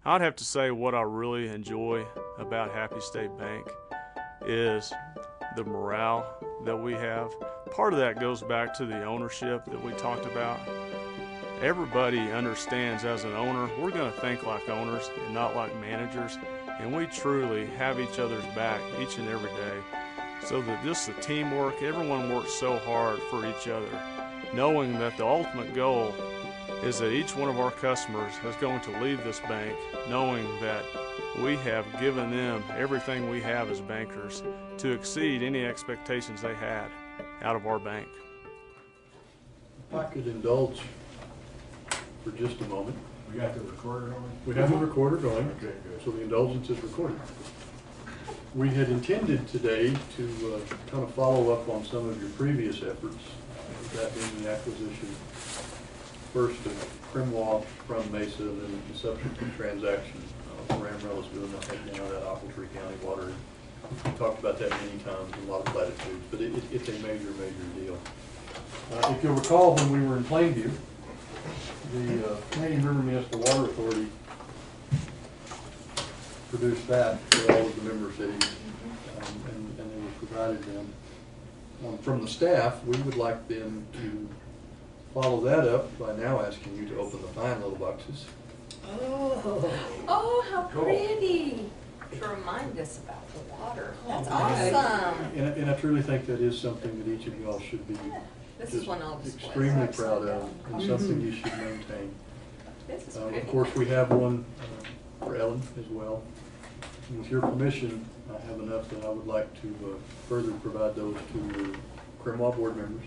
I'd have to say what I really enjoy about Happy State Bank is the morale that we have. Part of that goes back to the ownership that we talked about. Everybody understands as an owner, we're going to think like owners and not like managers, and we truly have each other's back each and every day. So that just the teamwork, everyone works so hard for each other, knowing that the ultimate goal is that each one of our customers is going to leave this bank knowing that we have given them everything we have as bankers to exceed any expectations they had out of our bank. If I could indulge for just a moment. We got the recorder going? We have the recorder going. Okay, good. So the indulgence is recorded. We had intended today to kind of follow up on some of your previous efforts, that being the acquisition first of Crimois from Mesa and then the subsequent transaction where Amarillo is doing, I think, now that Appletree County water. We've talked about that many times in a lot of platitudes, but it's a major, major deal. If you'll recall, when we were in Plainview, the Canadian River Municipal Water Authority produced that for all of the member cities, and they were provided them. From the staff, we would like them to follow that up by now asking you to open the fine little boxes. Oh, how pretty! To remind us about the water. That's awesome. And I truly think that is something that each of y'all should be This is one I'll display. extremely proud of, and something you should maintain. This is pretty. Of course, we have one for Ellen as well. And with your permission, I have enough that I would like to further provide those to the Crimois board members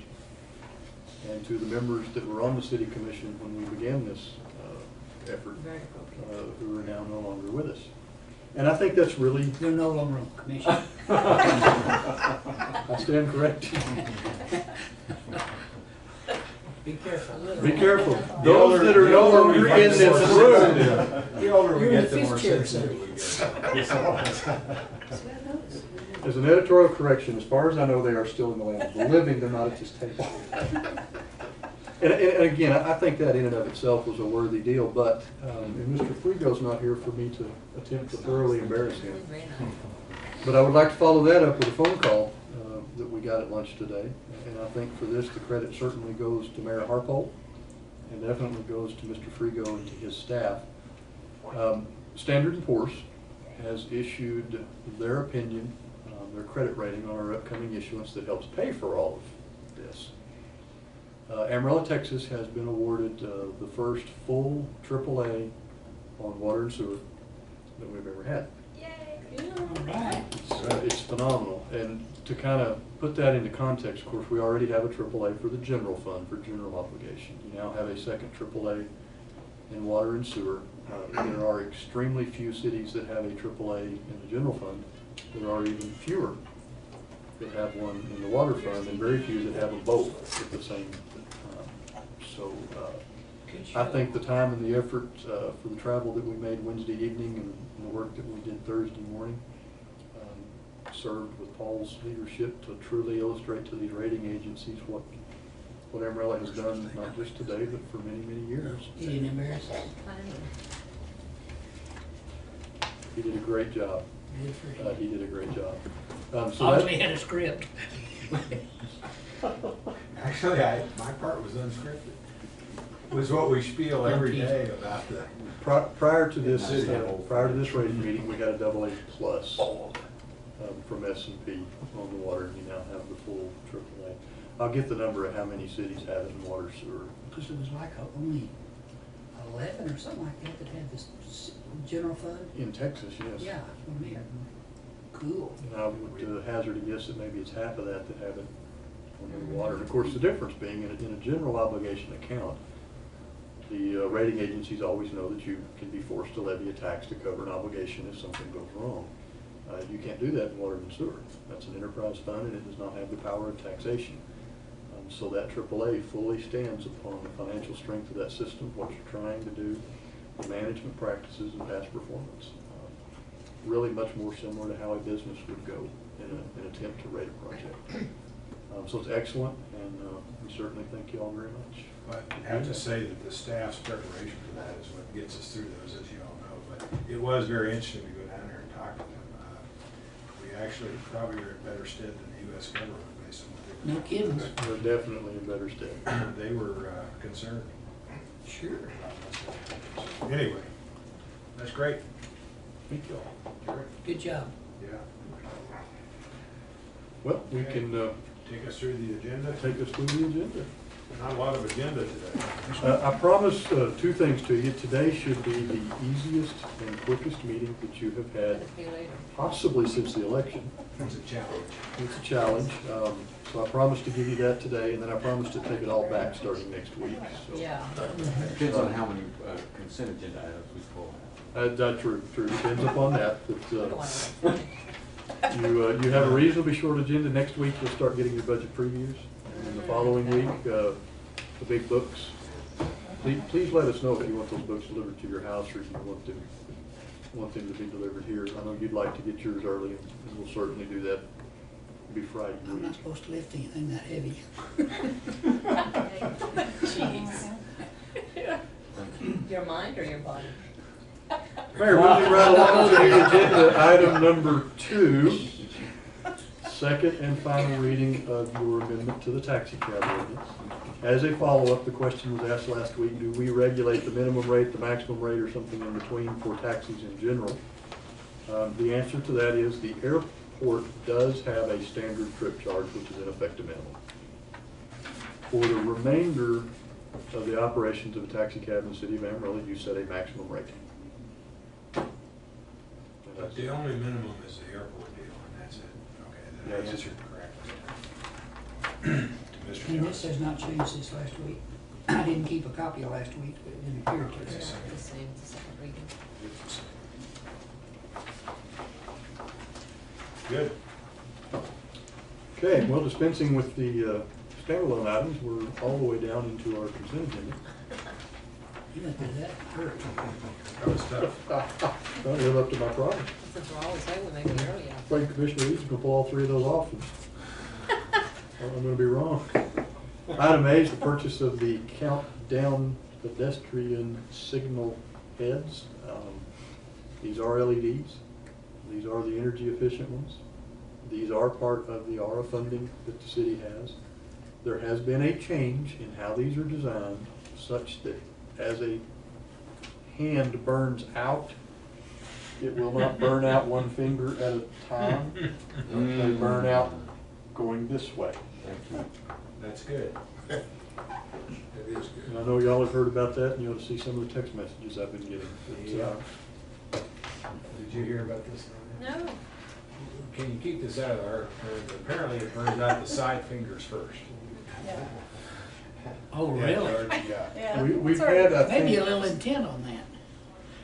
and to the members that were on the city commission when we began this effort, who are now no longer with us. And I think that's really... They're no longer on the commission. I stand corrected. Be careful. Be careful. Those that are no longer in this room. The older we You're in get, the the more fifth chair, sensitive we get. As an editorial correction, as far as I know, they are still in the land of the living. They're not at this table. And again, I think that in and of itself was a worthy deal, but and Mr. Frigo's not here for me to attempt to thoroughly embarrass him. But I would like to follow that up with a phone call that we got at lunch today. And I think for this, the credit certainly goes to Mayor Harpolt and definitely goes to Mr. Frigo and to his staff. Standard & Poor's has issued their opinion, their credit rating on our upcoming issuance that helps pay for all of this. Amarillo, Texas has been awarded the first full AAA on water and sewer that we've ever had. Yay! It's phenomenal. And to kind of put that into context, of course, we already have a AAA for the general fund, for general obligation. You now have a second AAA in water and sewer. There are extremely few cities that have a AAA in the general fund. There are even fewer that have one in the water fund, and very few that have them both at the same time. So I think the time and the effort for the travel that we made Wednesday evening and the work that we did Thursday morning served with Paul's leadership to truly illustrate to these rating agencies what Amarillo has done, not just today, but for many, many years. He didn't embarrass us. He did a great job. He did a great job. So Obviously had a script. Actually, my part was unscripted. It was what we spiel every day about the... Prior to this rating meeting, we got a AA plus from S&P on the water, and you now have the full AAA. I'll get the number of how many cities have it in water, sewer. Because it was like only 11 or something like that that had this general fund. In Texas, yes. Yeah, that's what I mean. Cool. And I would hazard a guess that maybe it's half of that have it on the water. And of course, the difference being in a general obligation account, the rating agencies always know that you can be forced to levy a tax to cover an obligation if something goes wrong. You can't do that in water and sewer. That's an enterprise fund, and it does not have the power of taxation. So that AAA fully stands upon the financial strength of that system, what you're trying to do, the management practices, and past performance. Really much more similar to how a business would go in an attempt to rate a project. So it's excellent, and we certainly thank you all very much. But I have to say that the staff's preparation for that is what gets us through those, as you all know. But it was very interesting to go down there and talk to them. We actually probably are in better stead than the U.S. government based on what they were. No kidding. We're definitely in better stead. They were concerned. Sure. Anyway, that's great. Thank you all. Good job. Yeah. Well, we can Take us through the agenda. take us through the agenda. Not a lot of agenda today. I promise two things to you. Today should be the easiest and quickest meeting that you have had, See you later. possibly since the election. It's a challenge. It's a challenge. So I promise to give you that today, and then I promise to take it all back starting next week. So, Yeah. Depends on how many consent agenda items we pull. That's true. Depends upon that. We But, don't want to. you have a reasonably short agenda. Next week, you'll start getting your budget previews. And then the following week, the big books. Please let us know if you want those books delivered to your house, or if you want them to be delivered here. I know you'd like to get yours early, and we'll certainly do that. It'll be Friday I'm week. not supposed to lift anything that heavy. Jeez. Your mind or your body? Mayor, moving right along to the agenda, item number 2, second and final reading of your amendment to the taxi cab ordinance. As a follow-up, the question was asked last week, do we regulate the minimum rate, the maximum rate, or something in between for taxis in general? The answer to that is the airport does have a standard trip charge, which is in effect a minimum. For the remainder of the operations of a taxi cab in the city of Amarillo, you set a maximum rate. But the only minimum is the airport deal, and that's it. Okay, then I Yes. answered correctly. To Mr. And this Johnson. has not changed since last week. I didn't keep a copy of last week, but it didn't appear Yeah, to. the same, the second reading. Good. Okay, well, dispensing with the standalone items, we're all the way down into our consent agenda. You went through that hurt. That was tough. Don't live up to my promise. Since we're always saying we make it early, Afraid Commissioner Eads can pull all 3 of those off. I'm gonna be wrong. Item A is the purchase of the countdown pedestrian signal heads. These are LEDs. These are the energy efficient ones. These are part of the ARA funding that the city has. There has been a change in how these are designed such that as a hand burns out, it will not burn out one finger at a time. They burn out going this way. That's good. That is And good. I know y'all have heard about that, and you ought to see some of the text messages I've been getting. It's, Yeah. Did you hear about this? No. Can you keep this out of our, apparently it burns out the side fingers first. Oh, Yeah, really? George, you got it. We've had, I Maybe a think, little intent on that.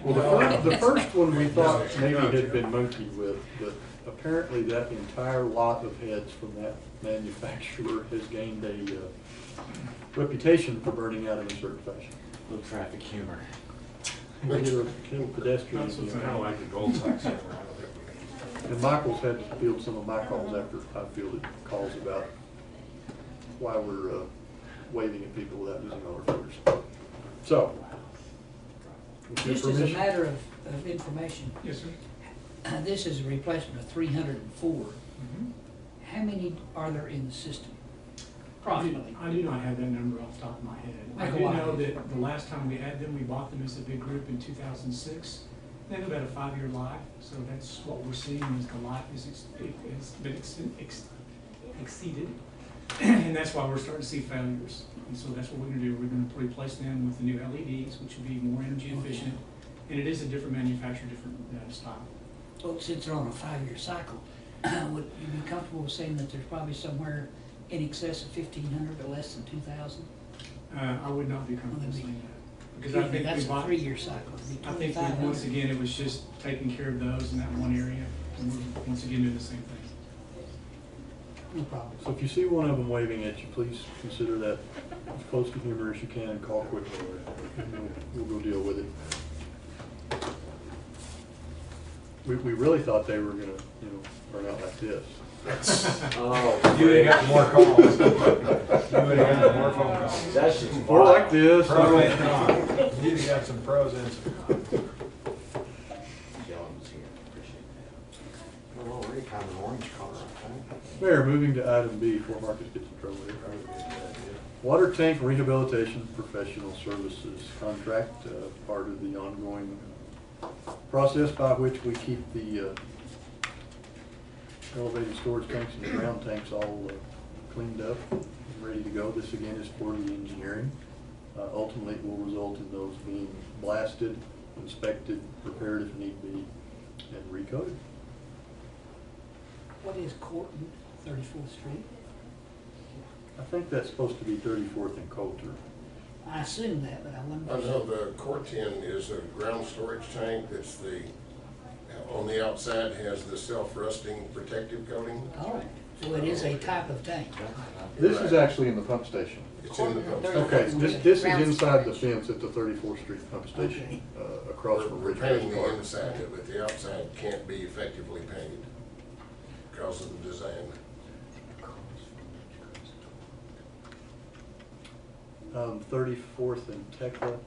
well, the first one we thought No, maybe no, had been Joe. monkeyed with, but apparently that entire lot of heads from that manufacturer has gained a reputation for burning out in a certain fashion. Little traffic humor. Regular pedestrian. It's kind of like the Gold Sox. I don't think we And Michael's had to field some of my calls after I fielded calls about why we're waving at people without using all our fingers. So, with your Just as a permission, matter of information, Yes, sir. this is a replacement of 304. How many are there in the system? Approximately. I do not have that number off the top of my head. I Like a do lot. know that the last time we had them, we bought them as a big group in 2006. They have about a 5-year life, so that's what we're seeing is the life has been exceeded. And that's why we're starting to see failures. And so that's what we're gonna do. We're gonna replace them with the new LEDs, which will be more energy efficient. And it is a different manufacturer, different style. Well, since they're on a 5-year cycle, would you be comfortable with saying that there's probably somewhere in excess of 1,500 or less than 2,000? I would not be comfortable Well, that'd be- saying that. Because I think That's we a bought. 3-year cycle. It'd be I think that 2,500. once again, it was just taking care of those in that one area, and we're once again doing the same thing. No problem. so if you see one of them waving at you, please consider that as close to humor as you can and call quickly. And we'll go deal with it. We really thought they were gonna, burn out like this. Oh, You would've got more calls. You would've got more phone calls. That's just. Or like this. Pros and cons. You've got some pros and some cons. John's here, appreciate that. We're already kind of an orange color, I think. Mayor, moving to item B before Marcus gets in trouble here. Water tank rehabilitation professional services contract, part of the ongoing process by which we keep the elevated storage tanks and the ground tanks all cleaned up and ready to go. This again is for the engineering. Ultimately, it will result in those being blasted, inspected, repaired if need be, and recoated. What is Corton, 34th Street? I think that's supposed to be 34th and Coulter. I assume that, but I wonder. I know the Corten is a ground storage tank that's on the outside has the self-rusting protective coating. Oh, so it is a type of tank. This is actually in the pump station. It's in the pump Okay, station. this is Ground inside the storage. fence at the 34th Street pump station, across from We're Rich painting Park. the inside of it. The outside can't be effectively painted because of the design. 34th and Tekla,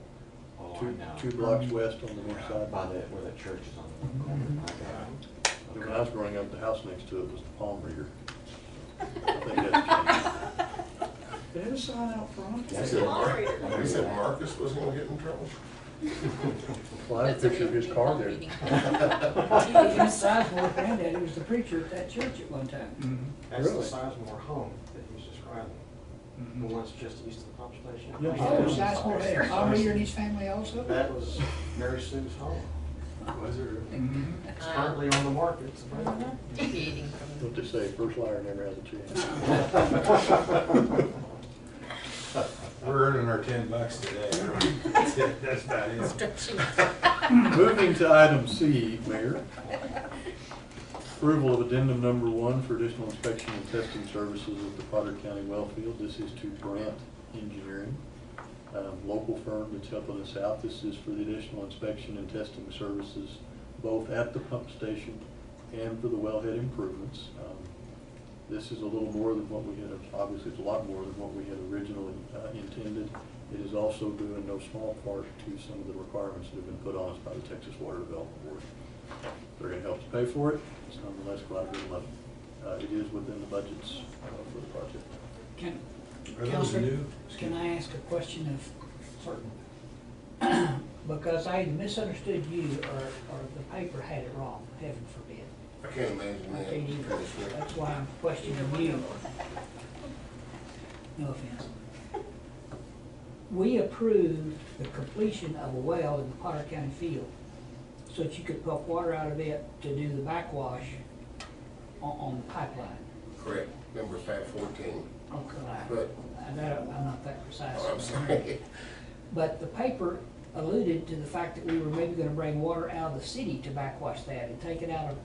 Oh, I two know. blocks west on the north side. By the, where the church is on the corner. I got it. When I was growing up, the house next to it was the palm reader. I think that's changed. They had a sign out front. You said Marcus was gonna get in trouble? Well, I had a picture of his car there. He was Sizemore granddad, he was the preacher at that church at one time. That's Really? the Sizemore home that he was describing, the one's just east of the pump station. Yeah. Oh, Sizemore had a farmer here and his family also? That was Mary Sue's home. Was it really? It's currently on the market. It's available. Deviating from What they say, first liar never has a chance. We're earning our $10 today. That's about it. stretching. Moving to item C, Mayor. Approval of addendum number 1 for additional inspection and testing services at the Potter County well field. This is to Grant Engineering, local firm that's helping us out. This is for the additional inspection and testing services both at the pump station and for the wellhead improvements. This is a little more than what we had, obviously it's a lot more than what we had originally intended. It is also due in no small part to some of the requirements that have been put on us by the Texas Water Development Board. They're going to help us pay for it. It's nonetheless quite a bit of money. It is within the budgets for the project. Can, Are those Counselor, new? can I ask a question of certain? Because I either misunderstood you or the paper had it wrong, heaven forbid. I can't imagine I that. can't either. That's why I'm questioning you. No offense. We approved the completion of a well in the Potter County field so that you could pump water out of it to do the backwash on the pipeline. Correct, number 514. Okay. But- I'm not that precise. Oh, I'm sorry. But the paper alluded to the fact that we were maybe gonna bring water out of the city to backwash that and take it out of,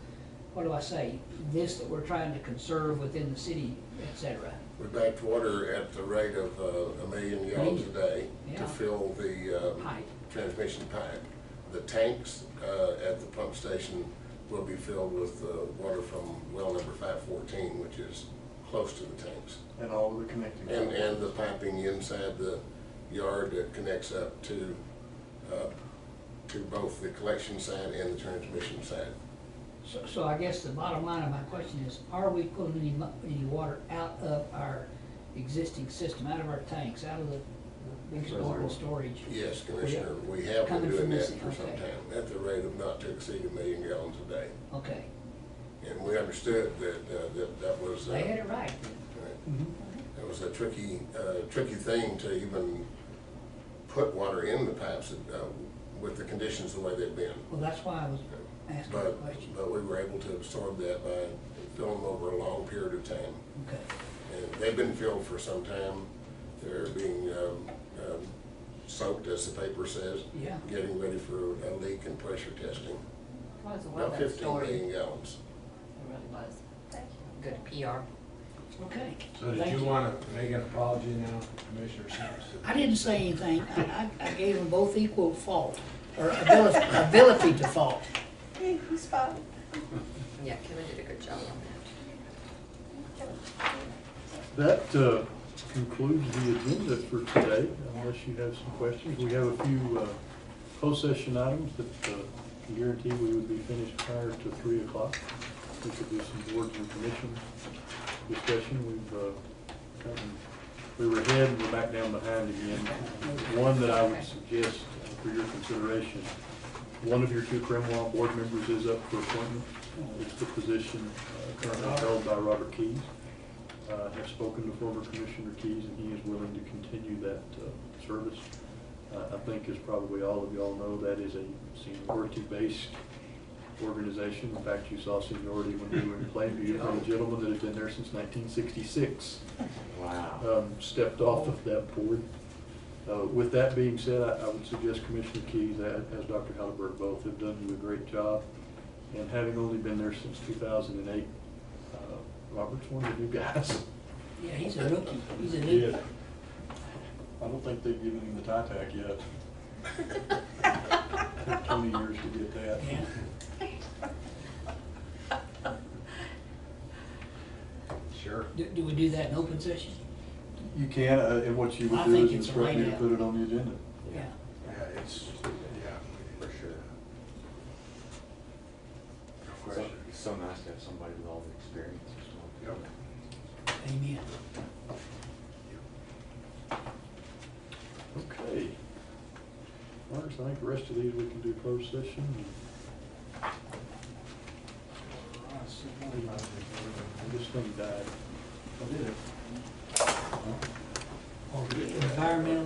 what do I say, this that we're trying to conserve within the city, et cetera. We backed water at the rate of 1 million gallons a day Yeah. to fill the Pipe. transmission pipe. The tanks at the pump station will be filled with water from well number 514, which is close to the tanks. And all of the connecting. And the piping inside the yard that connects up to both the collection side and the transmission side. So I guess the bottom line of my question is, are we pulling any water out of our existing system, out of our tanks, out of the big portable storage? Yes, Commissioner, we have been Coming doing from that this- for some okay. time, at the rate of not to exceed 1 million gallons a day. Okay, And we understood that was. they had it right. It was a tricky thing to even put water in the pipes with the conditions the way they've been. Well, that's why I was asking the question. But we were able to absorb that by filling them over a long period of time. Okay. And they've been filled for some time. They're being soaked, as the paper says. Yeah. Getting ready for a leak and pressure testing. What was a well About done 15 story? million gallons. It really was. Good PR. Okay. So did Thank you want to make an apology now, Commissioner Simpson? I didn't say anything. I gave them both equal fault, or ability to fault. He's fine. Yeah, Kevin did a good job on That concludes the agenda for today, unless you have some questions. We have a few closed session items that guarantee we would be finished prior to 3 o'clock. There could be some boards and commissions discussion. We were ahead and we're back down behind again. One that I would suggest for your consideration, one of your 2 Cromwell board members is up for appointment. It's the position currently held by Robert Keys. Have spoken to former Commissioner Keys, and he is willing to continue that service. I think, as probably all of y'all know, that is a seniority-based organization. In fact, you saw seniority when we were in Plainview, from a gentleman that had been there since 1966. Wow. Stepped off of that board. With that being said, I would suggest Commissioner Keys, as Dr. Halliburton, both have done you a great job. And having only been there since 2008, Robert's one of the new guys. Yeah, he's a rookie. He's a new. Yeah. I don't think they've given him the TITAC yet. Took 20 years to get that. Yeah. Sure. Do we do that in open session? You can, and what you would I do think is it's instruct me laid to out. put it on the agenda. Yeah. Yeah, it's, yeah, for sure. No So, question. it's so nice to have somebody with all the experience. Yep. Amen. Okay. Marcus, I think the rest of these we can do closed session. This thing died. Environmental.